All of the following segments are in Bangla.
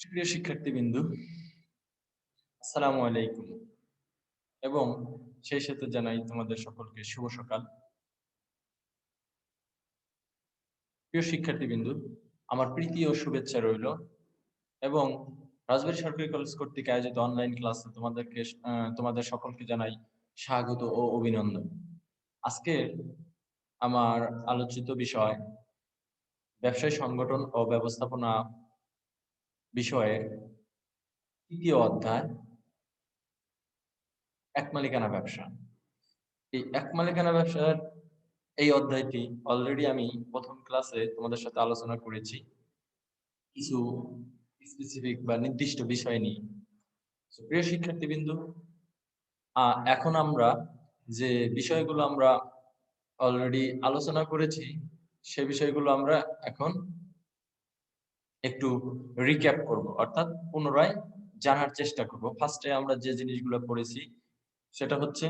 সুপ্রিয় শিক্ষার্থীবৃন্দু, আসসালামু আলাইকুম এবং সেই সাথে জানাই তোমাদের সকলকে শুভ সকাল। প্রিয় শিক্ষার্থীবৃন্দু, আমার প্রীতি ও শুভেচ্ছা রইল এবং রাজবাড়ী সরকারি কলেজ কর্তৃক আয়োজিত অনলাইন ক্লাসে তোমাদের সকলকে জানাই স্বাগত ও অভিনন্দন। আজকের আমার আলোচিত বিষয় ব্যবসায় সংগঠন ও ব্যবস্থাপনা বিষয়ের ৩য় অধ্যায় এক মালিকানা ব্যবসা। এই এক মালিকানা ব্যবসার এই অধ্যায়টি অলরেডি আমি প্রথম ক্লাসে তোমাদের সাথে আলোচনা করেছি কিছু স্পেসিফিক বা নির্দিষ্ট বিষয় নিয়ে। প্রিয় শিক্ষার্থীবৃন্দু, এখন আমরা যে বিষয়গুলো আমরা অলরেডি আলোচনা করেছি সে বিষয়গুলো আমরা এখন একটু রিক্যাপ করব, অর্থাৎ পুনরায় জানার চেষ্টা করব। ফার্স্টে আমরা যে জিনিসগুলো পড়েছি সেটা হচ্ছে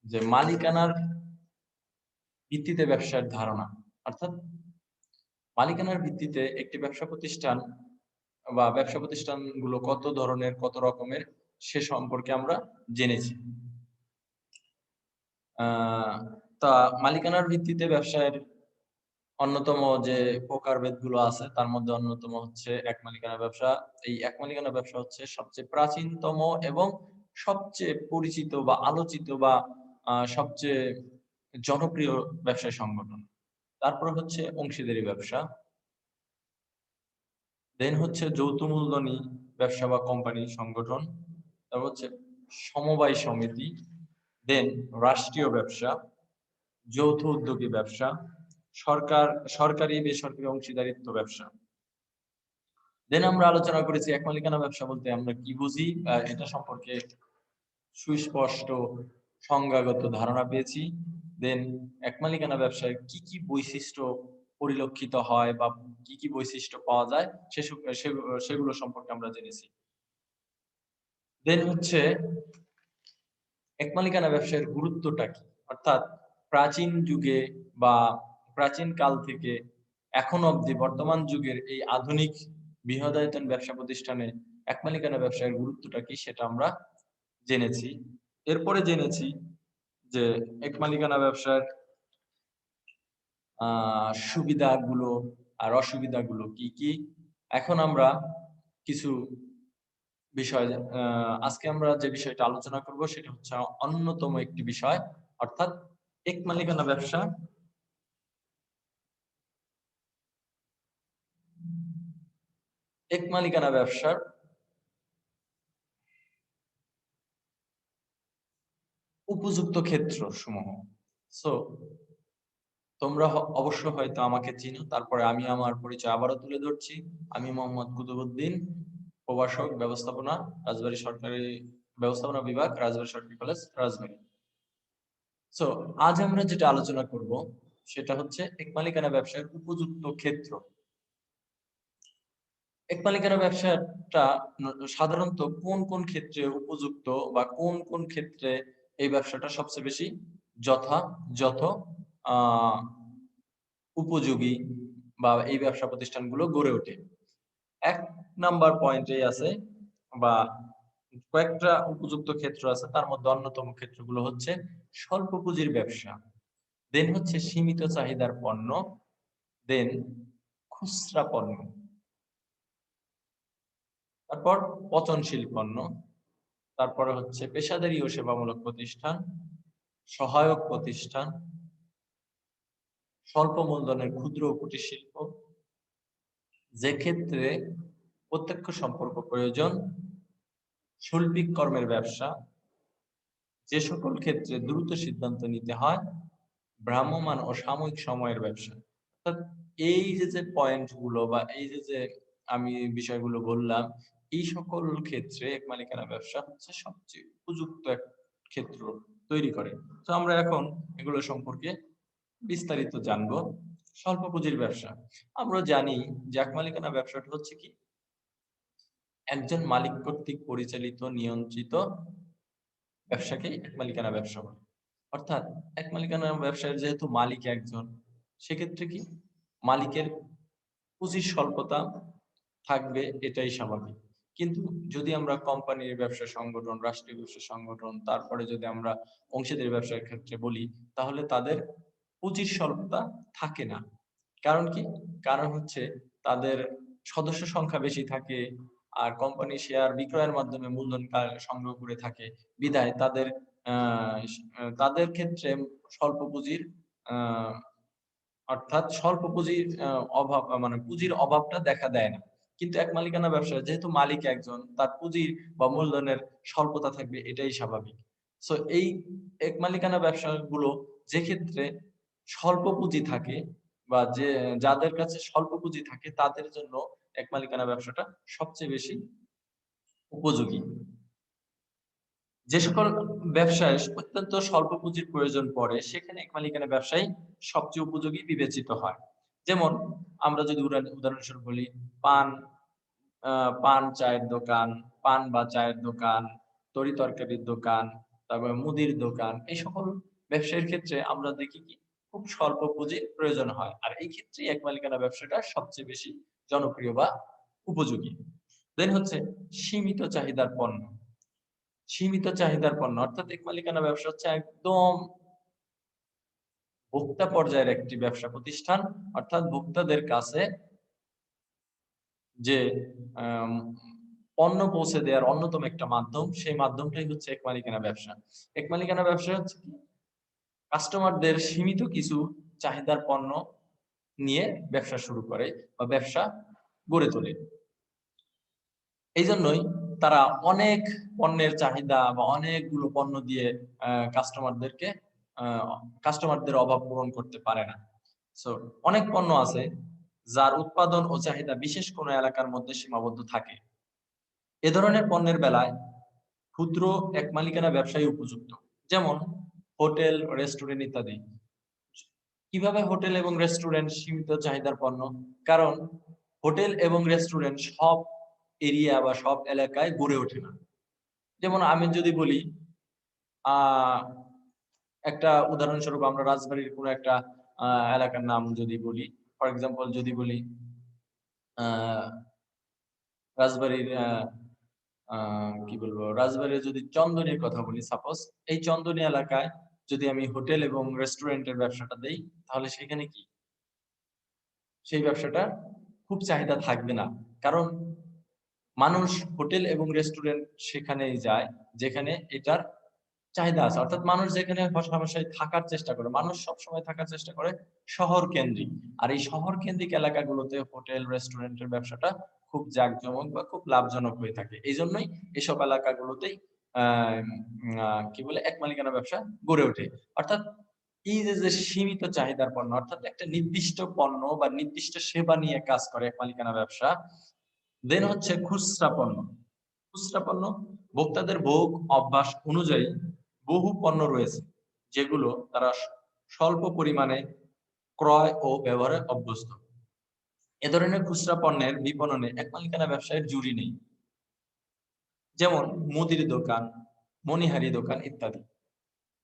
যে মালিকানার ভিত্তিতে ব্যবসার ধারণা, অর্থাৎ মালিকানার ভিত্তিতে একটি ব্যবসা প্রতিষ্ঠান বা ব্যবসা প্রতিষ্ঠানগুলো কত ধরনের, কত রকমের সে সম্পর্কে আমরা জেনেছি। তা মালিকানার ভিত্তিতে ব্যবসায়ের অন্যতম যে প্রকারভেদগুলো আছে তার মধ্যে অন্যতম হচ্ছে এক মালিকানা ব্যবসা। এই এক মালিকানা ব্যবসা হচ্ছে সবচেয়ে প্রাচীনতম এবং সবচেয়ে পরিচিত বা আলোচিত বা সবচেয়ে জনপ্রিয় ব্যবসায় সংগঠন। তারপর হচ্ছে অংশীদারি ব্যবসা, দেন হচ্ছে যৌথ মূলধনী ব্যবসা বা কোম্পানি সংগঠন, তারপর হচ্ছে সমবায় সমিতি, দেন রাষ্ট্রীয় ব্যবসা, যৌথ উদ্যোগী ব্যবসা, সরকারি বেসরকারি অংশীদারিত্ব ব্যবসা। দেন আমরা আলোচনা করেছি এক মালিকানা ব্যবসা বলতে আমরা কি বুঝি, এটা সম্পর্কে সুস্পষ্ট সংজ্ঞাগত ধারণা পেয়েছি। দেন এক মালিকানা ব্যবসায় কি কি বৈশিষ্ট্য পরিলক্ষিত হয় বা কি কি বৈশিষ্ট্য পাওয়া যায় সেগুলো সম্পর্কে আমরা জেনেছি। দেন হচ্ছে এক মালিকানা ব্যবসায়ের গুরুত্বটা কি, অর্থাৎ প্রাচীন যুগে বা প্রাচীন কাল থেকে এখন অবধি বর্তমান যুগের এই আধুনিক বৃহদায়তন ব্যবসা প্রতিষ্ঠানে এক মালিকানা ব্যবসায়ের গুরুত্বটা কি সেটা আমরা জেনেছি। এরপরে জেনেছি যে এক মালিকানা ব্যবসার সুবিধাগুলো আর অসুবিধাগুলো কি কি। এখন আমরা কিছু বিষয়, আজকে আমরা যে বিষয়টা আলোচনা করব সেটা হচ্ছে অন্যতম একটি বিষয়, অর্থাৎ এক মালিকানা ব্যবসা এক মালিকানা ব্যবসার উপযুক্ত ক্ষেত্র সমূহ। সো তোমরা অবশ্য হয়তো আমাকে চিনো, তারপরে আমি আমার পরিচয় আবারও তুলে ধরছি। আমি মোহাম্মদ কুতুবউদ্দিন, প্রভাষক ব্যবস্থাপনা, রাজবাড়ী সরকারি ব্যবস্থাপনা বিভাগ, রাজবাড়ী সরকারি কলেজ, রাজবাড়ী। সো আজ আমরা যেটা আলোচনা করব সেটা হচ্ছে এক মালিকানা ব্যবসার উপযুক্ত ক্ষেত্র। এক মালিকানা ব্যবসাটা সাধারণত কোন কোন ক্ষেত্রে উপযুক্ত বা কোন কোন ক্ষেত্রে এই ব্যবসাটা সবচেয়ে বেশি যথাযথ আহ উপযোগী বা এই ব্যবসা প্রতিষ্ঠানগুলো গড়ে ওঠে। ১ নাম্বার পয়েন্টেই আছে বা কয়েকটা উপযুক্ত ক্ষেত্র আছে, তার মধ্যে অন্যতম ক্ষেত্রগুলো হচ্ছে স্বল্প পুঁজির ব্যবসা, দেন হচ্ছে সীমিত চাহিদার পণ্য, দেন খুচরা পণ্য, তারপর পচনশীল পণ্য, তারপরে হচ্ছে পেশাদারী ও সেবামূলক প্রতিষ্ঠান, সহায়ক প্রতিষ্ঠান, স্বল্প মূলধনের ক্ষুদ্র ও কুটির শিল্প, যে ক্ষেত্রে প্রত্যক্ষ সম্পর্ক প্রয়োজন, শৈল্পিক কর্মের ব্যবসা, যে সকল ক্ষেত্রে দ্রুত সিদ্ধান্ত নিতে হয়, ভ্রাম্যমাণ ও সাময়িক সময়ের ব্যবসা। অর্থাৎ এই যে পয়েন্ট গুলো বা এই যে আমি বিষয়গুলো বললাম, এই সকল ক্ষেত্রে এক মালিকানা ব্যবসা হচ্ছে সবচেয়ে উপযুক্ত এক ক্ষেত্র তৈরি করে। তো আমরা এখন এগুলো সম্পর্কে বিস্তারিত জানবো। স্বল্প পুঁজির ব্যবসা, আমরা জানি যে এক মালিকানা ব্যবসাটা হচ্ছে কি একজন মালিক কর্তৃক পরিচালিত নিয়ন্ত্রিত ব্যবসাকে এক মালিকানা ব্যবসা বলে। অর্থাৎ এক মালিকানা ব্যবসায় যেহেতু মালিক একজন, সেক্ষেত্রে কি মালিকের পুঁজির স্বল্পতা, থাকবে, এটাই স্বাভাবিক। কিন্তু যদি আমরা কোম্পানির ব্যবসা সংগঠন, রাষ্ট্রীয় ব্যবসা সংগঠন, তারপরে যদি আমরা অংশীদারি ব্যবসার ক্ষেত্রে বলি, তাহলে তাদের পুঁজির স্বল্পতা থাকে না। কারণ কি? কারণ হচ্ছে তাদের সদস্য সংখ্যা বেশি থাকে, আর কোম্পানি শেয়ার বিক্রয়ের মাধ্যমে মূলধন সংগ্রহ করে থাকে। বিধায় তাদের ক্ষেত্রে স্বল্প পুঁজির আহ অর্থাৎ স্বল্প পুঁজির অভাব, মানে পুঁজির অভাবটা দেখা দেয় না। কিন্তু এক মালিকানা ব্যবসায় যেহেতু মালিক একজন, তার পুঁজির বা মূলধনের স্বল্পতা থাকবে, এটাই স্বাভাবিক। সো এই এক মালিকানা ব্যবসাগুলো যে ক্ষেত্রে স্বল্প পুঁজি থাকে বা যাদের কাছে স্বল্প পুঁজি থাকে, তাদের জন্য এক মালিকানা ব্যবসাটা সবচেয়ে বেশি উপযোগী। যে সকল ব্যবসায় অত্যন্ত স্বল্প পুঁজির প্রয়োজন পড়ে, সেখানে এক মালিকানা ব্যবসায় সবচেয়ে উপযোগী বিবেচিত হয়। যেমন আমরা যদি উদাহরণস্বরূপ বলি, পান পান চায়ের দোকান, পান বা চায়ের দোকান, তরি তরকারির দোকান, তারপরে মুদির দোকান, এই সকল ব্যবসায়ের ক্ষেত্রে আমরা দেখি কি খুব স্বল্প পুঁজির প্রয়োজন হয়। আর এই ক্ষেত্রে এক মালিকানা ব্যবসাটা সবচেয়ে বেশি জনপ্রিয় বা উপযোগী। দেন হচ্ছে সীমিত চাহিদার পণ্য। সীমিত চাহিদার পণ্য অর্থাৎ এক মালিকানা ব্যবসা হচ্ছে একদম ভোক্তা পর্যায়ের একটি ব্যবসা প্রতিষ্ঠান। অর্থাৎ ভোক্তাদের কাছে যে আম পণ্য পৌঁছে দেওয়ার অন্যতম একটা মাধ্যম, সেই মাধ্যমটাই হচ্ছে এক মালিকানা ব্যবসা। এক মালিকানা ব্যবসা হচ্ছে কি কাস্টমারদের সীমিত কিছু চাহিদার পণ্য নিয়ে ব্যবসা শুরু করে বা ব্যবসা গড়ে তোলে। এইজন্যই তারা অনেক পণ্যের চাহিদা বা অনেকগুলো পণ্য দিয়ে কাস্টমারদেরকে কাস্টমারদের অভাব পূরণ করতে পারে না। সো অনেক পণ্য আছে যার উৎপাদন ও চাহিদা বিশেষ কোনো এলাকার মধ্যে সীমাবদ্ধ থাকে। এ ধরনের পণ্যের বেলায় ক্ষুদ্র এক মালিকানা ব্যবসায়ী উপযুক্ত। যেমন হোটেল, রেস্টুরেন্ট ইত্যাদি। কিভাবে হোটেল এবং রেস্টুরেন্ট সীমিত চাহিদার পণ্য? কারণ হোটেল এবং রেস্টুরেন্ট সব এরিয়া বা সব এলাকায় গড়ে ওঠে না। যেমন আমি যদি বলি আহ একটা উদাহরণস্বরূপ আমরা রাজবাড়ির কোনো একটা এলাকার নাম যদি বলি, ফর এক্সাম্পল যদি বলি আহ রাজবাড়ির কি বলবো, রাজবাড়ির যদি চন্দনির কথা বলি সাপোজ, এই চন্দনী এলাকায় যদি আমি হোটেল এবং রেস্টুরেন্টের ব্যবসাটা দেই, তাহলে সেখানে কি সেই ব্যবসাটা খুব চাহিদা থাকবে না। কারণ মানুষ হোটেল এবং রেস্টুরেন্ট সেখানেই যায় যেখানে এটার চাহিদা আছে। অর্থাৎ মানুষ যেখানে হমেশাই থাকার চেষ্টা করে, মানুষ সবসময় থাকার চেষ্টা করে শহর কেন্দ্রিক। আর এই শহর কেন্দ্রিক এলাকাগুলোতে হোটেল রেস্টুরেন্টের ব্যবসাটা খুব জাঁকজমক বা খুব লাভজনক হয়ে থাকে। এই জন্যই এসব এলাকাগুলোতেই কি বলে এক মালিকানা ব্যবসা গড়ে ওঠে। অর্থাৎ এই যে সীমিত চাহিদার পণ্য, অর্থাৎ একটা নির্দিষ্ট পণ্য বা নির্দিষ্ট সেবা নিয়ে কাজ করে এক মালিকানা ব্যবসা। দেন হচ্ছে খুচরা পণ্য। খুচরা পণ্য ভোক্তাদের ভোগ অভ্যাস অনুযায়ী বহু পণ্য রয়েছে যেগুলো তারা স্বল্প পরিমাণে ক্রয় ও ব্যবহারে অভ্যস্ত। এ ধরনের খুচরা পণ্যের বিপণনে এক মালিকানা ব্যবসায়ের জুড়ি নেই। যেমন মুদির দোকান, মনিহারি দোকান ইত্যাদি।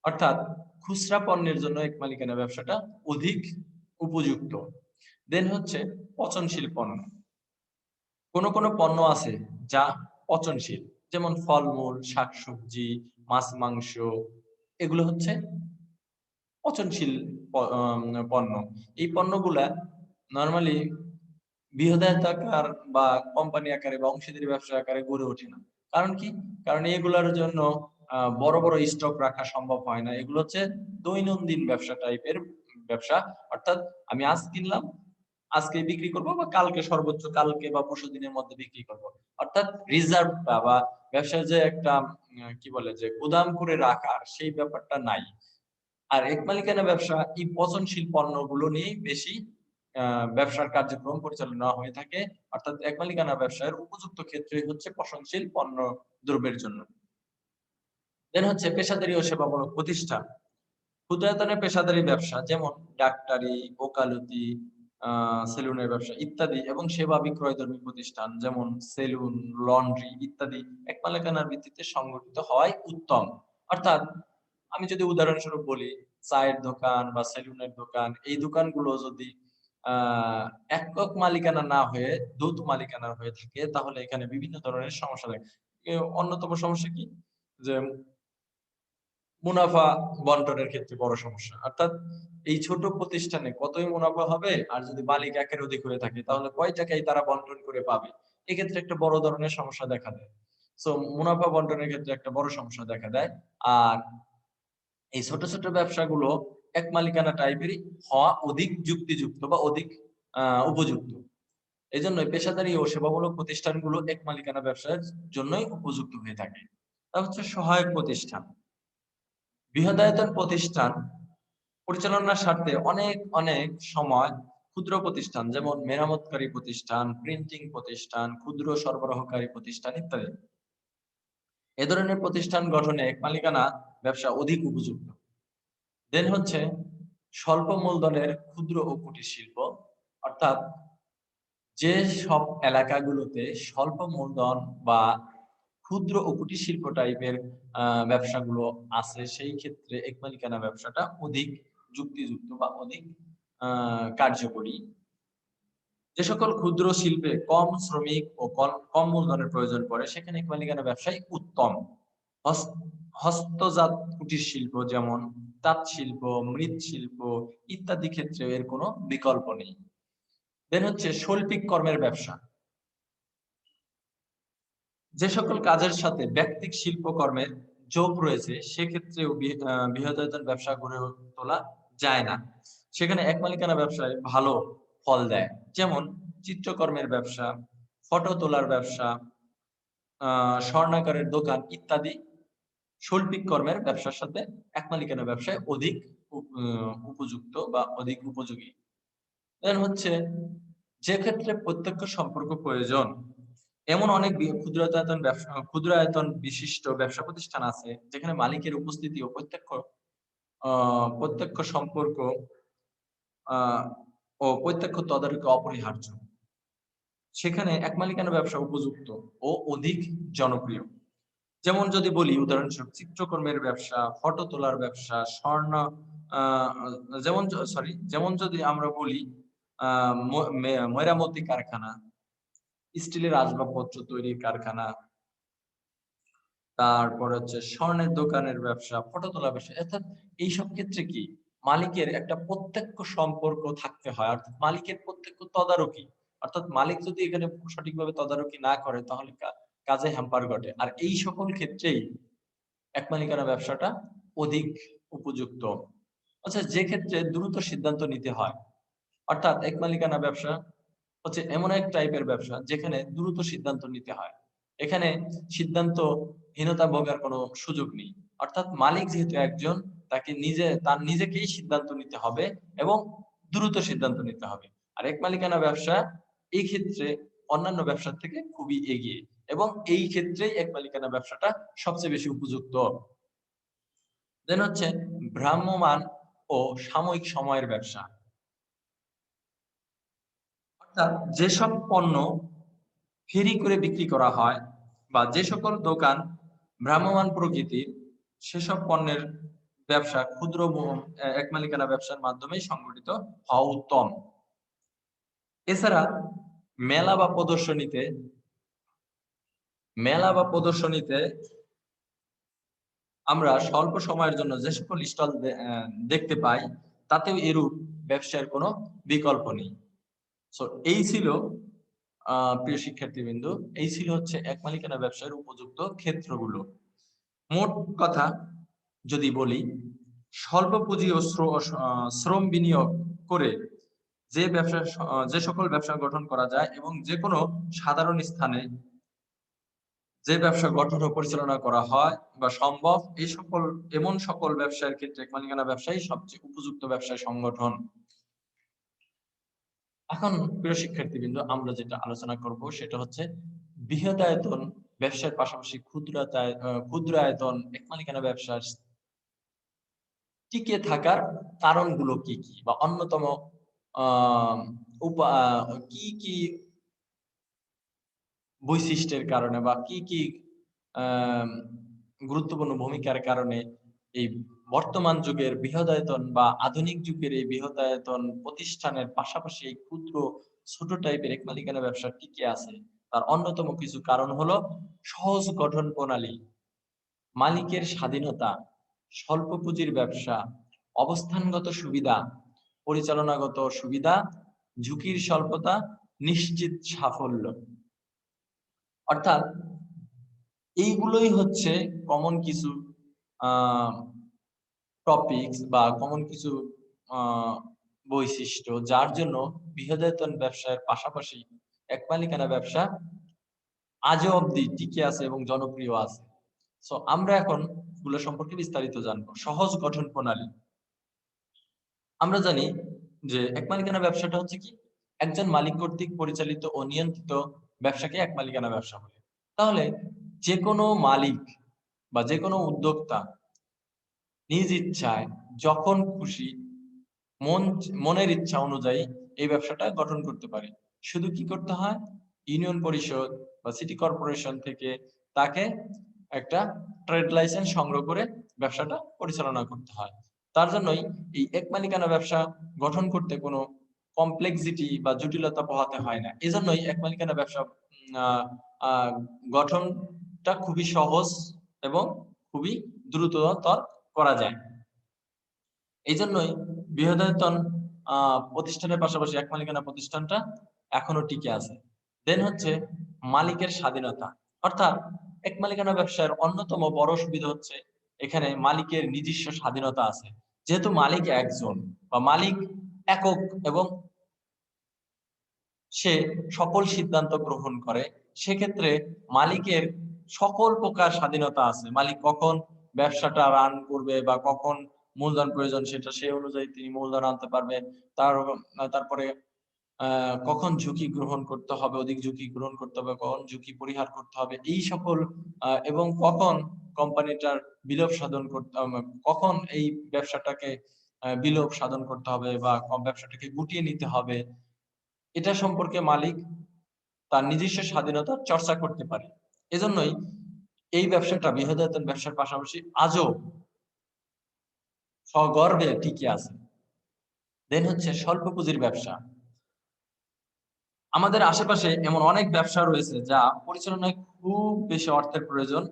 অর্থাৎ খুচরা পণ্যের জন্য এক মালিকানা ব্যবসাটা অধিক উপযুক্ত। দেন হচ্ছে পচনশীল পণ্য। কোন কোন পণ্য আছে যা পচনশীল, যেমন ফলমূল, শাকসবজি, মাছ মাংস, এগুলো হচ্ছে পচনশীল পণ্য। এই পণ্যগুলা নরমালি বৃহদায়তাকার বা কোম্পানি আকারে বা অংশীদারি ব্যবসা আকারে গড়ে ওঠে না। কারণ কি? কারণ এগুলোর জন্য বড় বড় স্টক রাখা সম্ভব হয় না। এগুলো হচ্ছে দৈনন্দিন ব্যবসা টাইপের ব্যবসা। অর্থাৎ আমি আজ কিনলাম, আজকে বিক্রি করব, বা কালকে সর্বোচ্চ কালকে বা পরশু দিনের মধ্যে বিক্রি করব। অর্থাৎ রিজার্ভ বা ব্যবসার যে একটা কি বলে যে গুদাম করে রাখার সেই ব্যাপারটা নাই। আর এক মালিকানা ব্যবসা এই পচনশীল পণ্যগুলো নিয়েই বেশি ব্যবসার কার্যক্রম পরিচালনা হয়ে থাকে। অর্থাৎ এক মালিকানা ব্যবসায়ের উপযুক্ত ক্ষেত্রই হচ্ছে পচনশীল পণ্য দ্রব্যের জন্য। দেন হচ্ছে পেশাদারি ও সেবামূলক প্রতিষ্ঠান। ক্ষুদ্রায়তনের পেশাদারি ব্যবসা যেমন ডাক্তারি, ওকালতি, সেলুনের ব্যবসা ইত্যাদি এবং সেবা বিক্রয়ধর্মী প্রতিষ্ঠান যেমন সেলুন, লন্ড্রি ইত্যাদি এক মালিকানার ভিত্তিতে সংগঠিত হওয়াই উত্তম। অর্থাৎ আমি যদি উদাহরণস্বরূপ বলি, চায়ের দোকান বা সেলুনের দোকান, এই দোকানগুলো যদি আহ একক মালিকানা না হয়ে যৌথ মালিকানা হয়ে থাকে, তাহলে এখানে বিভিন্ন ধরনের সমস্যা থাকে। অন্যতম সমস্যা কি, যে মুনাফা বন্টনের ক্ষেত্রে বড় সমস্যা। অর্থাৎ এই ছোট প্রতিষ্ঠানে কতই মুনাফা হবে, আর যদি মালিক একের অধিক হয়ে থাকে তাহলে কয় টাকাই তারা বন্টন করে পাবে, এক্ষেত্রে একটা বড় ধরনের সমস্যা দেখা দেয়। সো মুনাফা বন্টনের ক্ষেত্রে একটা বড় সমস্যা দেখা দেয়। আর এই ছোট ছোট ব্যবসাগুলো এক মালিকানা টাইপেরই হওয়া অধিক যুক্তিযুক্ত বা অধিক উপযুক্ত। এজন্য পেশাদারী ও সেবামূলক প্রতিষ্ঠানগুলো এক মালিকানা ব্যবসার জন্যই উপযুক্ত হয়ে থাকে। তা হচ্ছে সহায়ক প্রতিষ্ঠান। বৃহদায়তন প্রতিষ্ঠান পরিচালনার স্বার্থে অনেক অনেক সময় ক্ষুদ্র প্রতিষ্ঠান, যেমন মেরামতকারী প্রতিষ্ঠান, প্রিন্টিং প্রতিষ্ঠান, ক্ষুদ্র সরবরাহকারী প্রতিষ্ঠান ইত্যাদি, এ ধরনের প্রতিষ্ঠান গঠনে এক মালিকানা ব্যবসা অধিক উপযুক্ত। দেন হচ্ছে স্বল্প মূলধনের ক্ষুদ্র ও কুটির শিল্প। অর্থাৎ যে সব এলাকাগুলোতে স্বল্প মূলধন বা ক্ষুদ্র ও কুটির শিল্প টাইপের ব্যবসাগুলো আছে, সেই ক্ষেত্রে এক মালিকানা ব্যবসাটা অধিক যুক্তিযুক্ত বা অধিক কার্যকরী। যে সকল ক্ষুদ্র শিল্পে কম শ্রমিক ও কম মূলধনের প্রয়োজন পড়ে, সেখানে এক মালিকানা ব্যবসায় উত্তম। হস্তজাত কুটির শিল্প যেমন তাঁত শিল্প, মৃৎশিল্প ইত্যাদি ক্ষেত্রে এর কোনো বিকল্প নেই। দেন হচ্ছে শৈল্পিক কর্মের ব্যবসা। যে সকল কাজের সাথে ব্যক্তিক শিল্পকর্মের যোগ রয়েছে, সেক্ষেত্রেও বৃহদায়তন ব্যবসা গড়ে তোলা যায় না। সেখানে এক মালিকানা ব্যবসায় ভালো ফল দেয়। যেমন চিত্রকর্মের ব্যবসা, ফটো তোলার ব্যবসা, স্বর্ণাকারের দোকান ইত্যাদি শৈল্পিক কর্মের ব্যবসার সাথে এক মালিকানা ব্যবসায় অধিক উপযুক্ত বা অধিক উপযোগী। দেন হচ্ছে যে ক্ষেত্রে প্রত্যক্ষ সম্পর্ক প্রয়োজন, এমন অনেক ক্ষুদ্রায়তন বিশিষ্ট ব্যবসা প্রতিষ্ঠান আছে যেখানে মালিকের উপস্থিতি ও প্রত্যক্ষ সম্পর্ক ও প্রত্যক্ষ তদারকি অপরিহার্য। সেখানে এক মালিকানা ব্যবসা উপযুক্ত ও অধিক জনপ্রিয়। যেমন যদি বলি উদাহরণস্বরূপ চিত্রকর্মের ব্যবসা, ফটো তোলার ব্যবসা, যেমন যদি আমরা বলি মেরামতি কারখানা, স্টিলের আসবাবপত্র তৈরির কারখানা, তারপর হচ্ছে স্বর্ণের দোকানের ব্যবসা, ফটো তোলার ব্যবসা, অর্থাৎ এইসব ক্ষেত্রে কি মালিকের একটা প্রত্যক্ষ সম্পর্ক থাকতে হয়, অর্থাৎ মালিকের প্রত্যক্ষ তদারকি। অর্থাৎ মালিক যদি এখানে সঠিকভাবে তদারকি না করে তাহলে কাজে হ্যাম্পার ঘটে। আর এই সকল ক্ষেত্রেই এক মালিকানা ব্যবসাটা অধিক উপযুক্ত। আচ্ছা, যে ক্ষেত্রে দ্রুত সিদ্ধান্ত নিতে হয়, অর্থাৎ এক মালিকানা ব্যবসা হচ্ছে এমন এক টাইপের ব্যবসা যেখানে দ্রুত সিদ্ধান্ত নিতে হয়। এখানে সিদ্ধান্তহীনতা ভোগার কোনো সুযোগ নেই। অর্থাৎ মালিক যেহেতু একজন, তাকে তার নিজেকেই সিদ্ধান্ত নিতে হবে এবং দ্রুত সিদ্ধান্ত নিতে হবে। আর এক মালিকানা ব্যবসা এই ক্ষেত্রে অন্যান্য ব্যবসার থেকে খুবই এগিয়ে, এবং এই ক্ষেত্রেই এক মালিকানা ব্যবসাটা সবচেয়ে বেশি উপযুক্ত। দেন হচ্ছে ভ্রাম্যমাণ ও সাময়িক সময়ের ব্যবসা। অর্থাৎ যেসব পণ্য ফেরি করে বিক্রি করা হয় বা যে সকল দোকান ভ্রাম্যমাণ প্রকৃতির, সেসব পণ্যের ব্যবসা ক্ষুদ্র এক মালিকানা ব্যবসার মাধ্যমে সংগঠিত হওয়া উত্তম। এছাড়া মেলা বা প্রদর্শনীতে আমরা স্বল্প সময়ের জন্য যে সকল স্টল দেখতে পাই, তাতেও এরূপ ব্যবসার কোনো বিকল্প নেই। সো এই ছিল প্রিয় শিক্ষার্থীবৃন্দ, এই ছিল হচ্ছে এক মালিকানা ব্যবসার উপযুক্ত ক্ষেত্রগুলো। মোট কথা যদি বলি, স্বল্প পুঁজি ও শ্রম বিনিয়োগ করে যে সকল ব্যবসা গঠন করা যায় এবং যে কোনো সাধারণ স্থানে যে ব্যবসা গঠন ও পরিচালনা করা হয় বা সম্ভব, এমন সকল ব্যবসায়ের ক্ষেত্রে এক মালিকানা ব্যবসায়ী সবচেয়ে উপযুক্ত ব্যবসায় সংগঠন। এখন প্রিয় শিক্ষার্থীবৃন্দ, আমরা যেটা আলোচনা করব সেটা হচ্ছে বৃহদায়তন ব্যবসার পাশাপাশি ক্ষুদ্রায়তন এক মালিকানা ব্যবসার টিকে থাকার কারণগুলো কি কি, বা অন্যতম কি কি বৈশিষ্ট্যের কারণে বা কি কি গুরুত্বপূর্ণ ভূমিকার কারণে এই বর্তমান যুগের বৃহদায়তন বা আধুনিক যুগের এই বৃহদায়তন প্রতিষ্ঠানের পাশাপাশি এই ক্ষুদ্র ছোট টাইপের এক মালিকানা ব্যবসা টিকে আছে, তার অন্যতম কিছু কারণ হলো সহজ গঠন প্রণালী, মালিকের স্বাধীনতা, স্বল্প পুঁজির ব্যবসা, অবস্থানগত সুবিধা, পরিচালনাগত সুবিধা, ঝুঁকির স্বল্পতা, নিশ্চিত সাফল্য। অর্থাৎ এইগুলোই হচ্ছে কমন কিছু টপিকস বা কমন কিছু বৈশিষ্ট্য যার জন্য বৃহদায়তন ব্যবসার পাশাপাশি এক মালিকানা ব্যবসা আজও অবধি টিকে আছে এবং জনপ্রিয় আছে। সো আমরা এখন এগুলো সম্পর্কে বিস্তারিত জানবো। সহজ গঠন প্রণালী। আমরা জানি যে এক মালিকানা ব্যবসাটা হচ্ছে কি, একজন মালিক কর্তৃক পরিচালিত ও নিয়ন্ত্রিত ব্যবসাকে এক মালিকানা ব্যবসা বলে। তাহলে যে কোনো মালিক বা যে কোনো উদ্যোক্তা নিজ ইচ্ছায় যখন খুশি মনের ইচ্ছা অনুযায়ী এই ব্যবসাটা গঠন করতে পারে। শুধু কি করতে হয়, ইউনিয়ন পরিষদ বা সিটি কর্পোরেশন থেকে তাকে একটা ট্রেড লাইসেন্স সংগ্রহ করে ব্যবসাটা পরিচালনা করতে হয়। তার জন্যই এই এক মালিকানা ব্যবসা গঠন করতে কোনো কমপ্লেক্সিটি বা জটিলতা পোহাতে হয় না। এজন্যই এক মালিকানা ব্যবসা গঠনটা খুবই সহজ এবং খুবই দ্রুততর করা যায়। এই জন্যই বৃহদায়তন প্রতিষ্ঠানের পাশাপাশি এক মালিকানা প্রতিষ্ঠানটা এখনো টিকে আছে। দেন হচ্ছে মালিকের স্বাধীনতা। অর্থাৎ এক মালিকানা ব্যবসার অন্যতম বড় সুবিধা হচ্ছে এখানে মালিকের নিজস্ব স্বাধীনতা আছে। যেহেতু মালিক একজন বা মালিক একক এবং সে সকল সিদ্ধান্ত গ্রহণ করে, সেক্ষেত্রে মালিকের সকল প্রকার স্বাধীনতা আছে। মালিক কখন ব্যবসাটা রান করবে বা কখন মূলধন প্রয়োজন সেটা সে অনুযায়ী তিনি মূলধন আনতে পারবেন। তারপরে কখন ঝুঁকি গ্রহণ করতে হবে, অধিক ঝুঁকি গ্রহণ করতে হবে, কখন ঝুঁকি পরিহার করতে হবে, এই সকল এবং কখন কোম্পানিটার বিলোপ সাধন করতে হবে, কখন এই ব্যবসাটাকে বিলোপ সাধন করতে হবে বা ব্যবসাটাকে গুটিয়ে নিতে হবে, এটা সম্পর্কে মালিক তার নিজস্ব স্বাধীনতার চর্চা করতে পারে। এজন্যই এই ব্যবসাটা বৃহদায়তন ব্যবসার পাশাপাশি আজও সগর্বে টিকে আছে। দেন হচ্ছে স্বল্প পুঁজির ব্যবসা। আমাদের আশেপাশে এমন অনেক ব্যবসা রয়েছে যা পরিচালনায় খুব বেশি অর্থের প্রয়োজন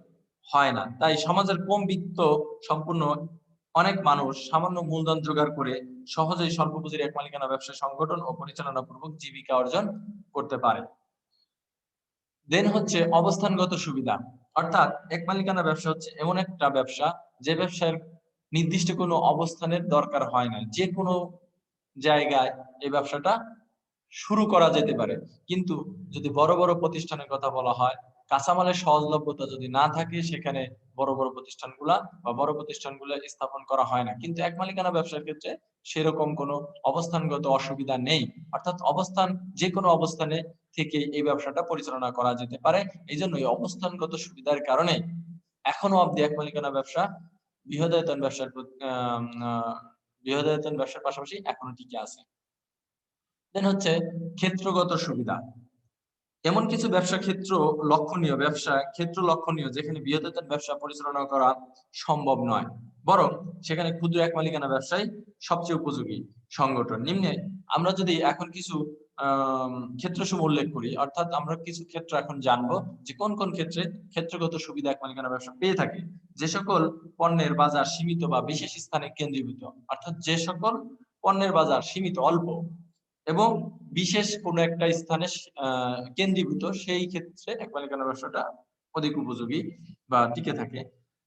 হয় না, তাই সমাজের কম বিত্ত সম্পূর্ণ অনেক মানুষ সামান্য মূলধন জোগাড় করে সহজেই স্বল্প পুঁজির এক মালিকানা ব্যবসা সংগঠন ও পরিচালনা পূর্বক জীবিকা অর্জন করতে পারে। দেন হচ্ছে অবস্থানগত সুবিধা। অর্থাৎ এক মালিকানা ব্যবসা হচ্ছে এমন একটা ব্যবসা যে ব্যবসার নির্দিষ্ট কোনো অবস্থানের দরকার হয় না, যে কোনো জায়গায় এই ব্যবসাটা শুরু করা যেতে পারে। কিন্তু যদি বড় বড় প্রতিষ্ঠানের কথা বলা হয়, কাঁচামালের সহজলভ্যতা যদি না থাকে সেখানে বড় বড় প্রতিষ্ঠানগুলো স্থাপন করা হয় না। কিন্তু এক মালিকানা ব্যবসার ক্ষেত্রে সেরকম কোনো অবস্থানগত অসুবিধা নেই। অর্থাৎ অবস্থান যে কোনো অবস্থানে থেকে এই ব্যবসাটা পরিচালনা করা যেতে পারে। এই জন্য এই অবস্থানগত সুবিধার কারণে এখনো অব্দি এক মালিকানা ব্যবসা বৃহদায়তন ব্যবসার বৃহদায়তন ব্যবসার পাশাপাশি এখনো টিকে আছে। দেন হচ্ছে ক্ষেত্রগত সুবিধা। এমন কিছু ব্যবসা ক্ষেত্র লক্ষণীয় যেখানে বৃহদায়তন ব্যবসা পরিচালনা করা সম্ভব নয়, বরং সেখানে ক্ষুদ্র এক মালিকানা ব্যবসায় সবচেয়ে উপযোগী সংগঠন। নিম্নে আমরা যদি এখন কিছু ক্ষেত্রসমূহ উল্লেখ করি, অর্থাৎ আমরা কিছু ক্ষেত্র এখন জানবো যে কোন কোন ক্ষেত্রে ক্ষেত্রগত সুবিধা এক মালিকানা ব্যবসা পেয়ে থাকে। যে সকল পণ্যের বাজার সীমিত বা বিশেষ স্থানে কেন্দ্রীভূত। অর্থাৎ যে সকল পণ্যের বাজার সীমিত, অল্প এবং বিশেষ কোনো একটা স্থানে কেন্দ্রীভূত, সেই ক্ষেত্রে এক মালিকানা ব্যবসাটা অধিক উপযোগী বা টিকে থাকে।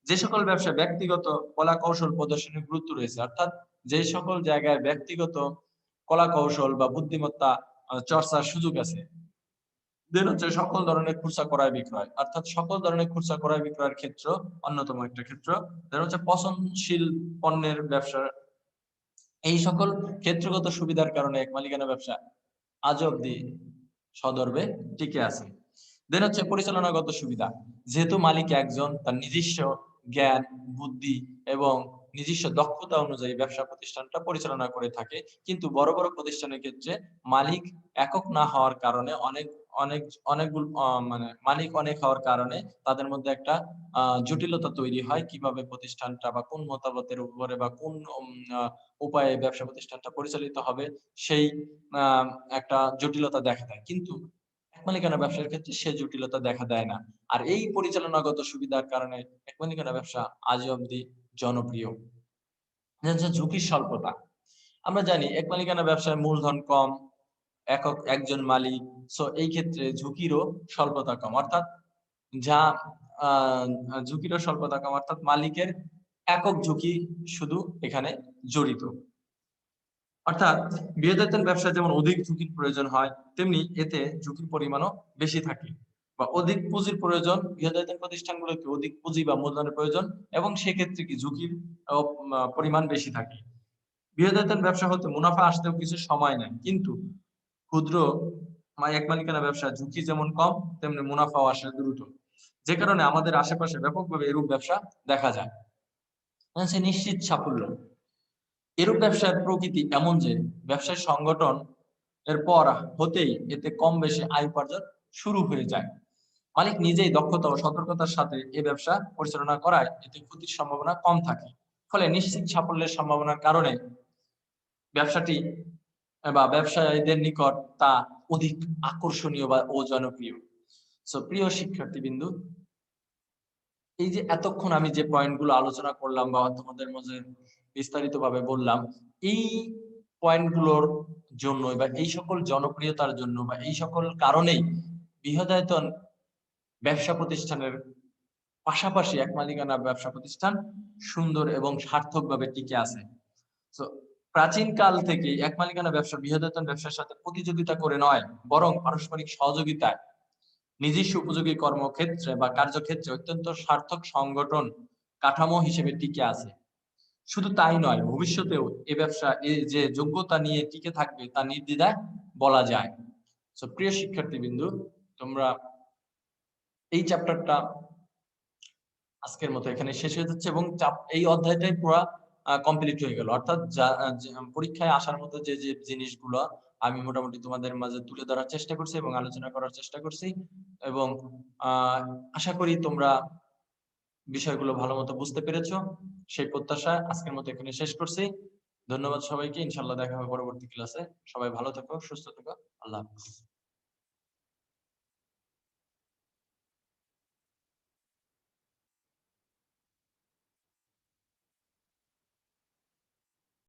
যে সকল ব্যবসা ব্যক্তিগত কলা কৌশল প্রদর্শনের গুরুত্ব রয়েছে। অর্থাৎ যে সকল জায়গায় ব্যক্তিগত কলা কৌশল বা বুদ্ধিমত্তা চর্চার সুযোগ আছে। দেন হচ্ছে সকল ধরনের খুচরা ক্রয় বিক্রয়। অর্থাৎ সকল ধরনের খুচরা ক্রয় বিক্রয়ের ক্ষেত্র অন্যতম একটা ক্ষেত্র। দেন হচ্ছে পচনশীল পণ্যের ব্যবসা। এই সকল ক্ষেত্রগত সুবিধার কারণে এক মালিকানা ব্যবসা আজ অব্দি সদর্বে টিকে আছে। দেন হচ্ছে পরিচালনাগত সুবিধা। যেহেতু মালিক একজন, তার নিজস্ব জ্ঞান, বুদ্ধি এবং নিজস্ব দক্ষতা অনুযায়ী ব্যবসা প্রতিষ্ঠানটা পরিচালনা করে থাকে। কিন্তু বড় বড় প্রতিষ্ঠানের ক্ষেত্রে মালিক একক না হওয়ার কারণে অনেক অনেকগুলো মানে মালিক অনেক হওয়ার কারণে তাদের মধ্যে একটা জটিলতা তৈরি হয় কিভাবে প্রতিষ্ঠানটা বা কোন মতামতের উপরে বা কোন উপায়ে ব্যবসা প্রতিষ্ঠানটা পরিচালিত হবে সেই একটা জটিলতা দেখা দেয়। কিন্তু এক মালিকানা ব্যবসার ক্ষেত্রে সে জটিলতা দেখা দেয় না। আর এই পরিচালনাগত সুবিধার কারণে এক মালিকানা ব্যবসা আজও অব্দি জনপ্রিয়। ঝুঁকির স্বল্পতা। আমরা জানি এক মালিকানা ব্যবসায় মূলধন কম, একজন মালিক। সো এই ক্ষেত্রে ঝুঁকিরও স্বল্পতা কম। অর্থাৎ যা আ ঝুঁকিরও স্বল্পতা কম, অর্থাৎ মালিকের একক ঝুঁকি শুধু এখানে জড়িত। অর্থাৎ বৃহদায়তন ব্যবসায় যেমন অধিক ঝুঁকির প্রয়োজন হয়, তেমনি এতে ঝুঁকির পরিমাণও বেশি থাকে। বা অধিক পুঁজির প্রয়োজন, বৃহদায়তন প্রতিষ্ঠানগুলোকে অধিক পুঁজি বা মূলধনের প্রয়োজন এবং সেক্ষেত্রে কি ঝুঁকির পরিমাণ বেশি থাকে। বৃহদায়তন ব্যবসা হতে মুনাফা আসতেও কিছু সময় নেয়, কিন্তু ক্ষুদ্র এক মালিকানা ব্যবসা ঝুঁকি যেমন কম, তেমনি মুনাফাও আসে দ্রুত। যে কারণে আমাদের আশেপাশে ব্যাপকভাবে এরূপ ব্যবসা দেখা যায়। নিশ্চিত সাফল্য। এরূপ ব্যবসার প্রকৃতি এমন যে ব্যবসায় সংগঠন এর পর হতেই এতে কম বেশি আয় উপার্জন শুরু হয়ে যায়। মালিক নিজেই দক্ষতা ও সতর্কতার সাথে এ ব্যবসা পরিচালনা করায় এতে ক্ষতির সম্ভাবনা কম থাকে। ফলে নিশ্চিত সাফল্যের সম্ভাবনার কারণে ব্যবসাটি বা ব্যবসায়ীদের নিকট তা অধিক আকর্ষণীয় বা জনপ্রিয়। সো প্রিয় শিক্ষার্থীবৃন্দু, এই যে এতক্ষণ আমি যে পয়েন্ট গুলো আলোচনা করলাম বা তোমাদের মাঝে বিস্তারিত ভাবে বললাম, এই পয়েন্ট গুলোর জন্য বা এই সকল জনপ্রিয়তার জন্য বা এই সকল কারণেই বৃহদায়তন ব্যবসা প্রতিষ্ঠানের পাশাপাশি এক মালিকানা ব্যবসা প্রতিষ্ঠান সুন্দর এবং সার্থকভাবে টিকে আছে। সো প্রাচীন কাল থেকে এক মালিকানা ব্যবসা বৃহদায়তন ব্যবসার সাথে প্রতিযোগিতা করে নয়, বরং পারস্পরিক সহযোগিতায় নিজস্ব উপযোগী কর্মক্ষেত্রে বা কার্যক্ষেত্রে অত্যন্ত সার্থক সংগঠন কাঠামো হিসেবে টিকে আছে। শুধু তাই নয়, ভবিষ্যতেও এ ব্যবসা যে যোগ্যতা নিয়ে টিকে থাকবে তা নির্দ্বিধায় বলা যায়। সো প্রিয় শিক্ষার্থীবৃন্দু, তোমরা এই চ্যাপ্টারটা আজকের মতো এখানে শেষ হয়ে যাচ্ছে এবং এই অধ্যায়টাই পুরো কমপ্লিট হয়ে গেল। অর্থাৎ পরীক্ষায় আসার মতো যে যে জিনিসগুলো আমি মোটামুটি তোমাদের মাঝে তুলে ধরার চেষ্টা করছি এবং আলোচনা করার চেষ্টা করছি, এবং আশা করি তোমরা বিষয়গুলো ভালো মতো বুঝতে পেরেছো। সেই প্রত্যাশা আজকের মতো এখানে শেষ করছি। ধন্যবাদ সবাইকে। ইনশাআল্লাহ দেখা হবে পরবর্তী ক্লাসে। সবাই ভালো থেকো, সুস্থ থেকো। আল্লাহ হাফেজ।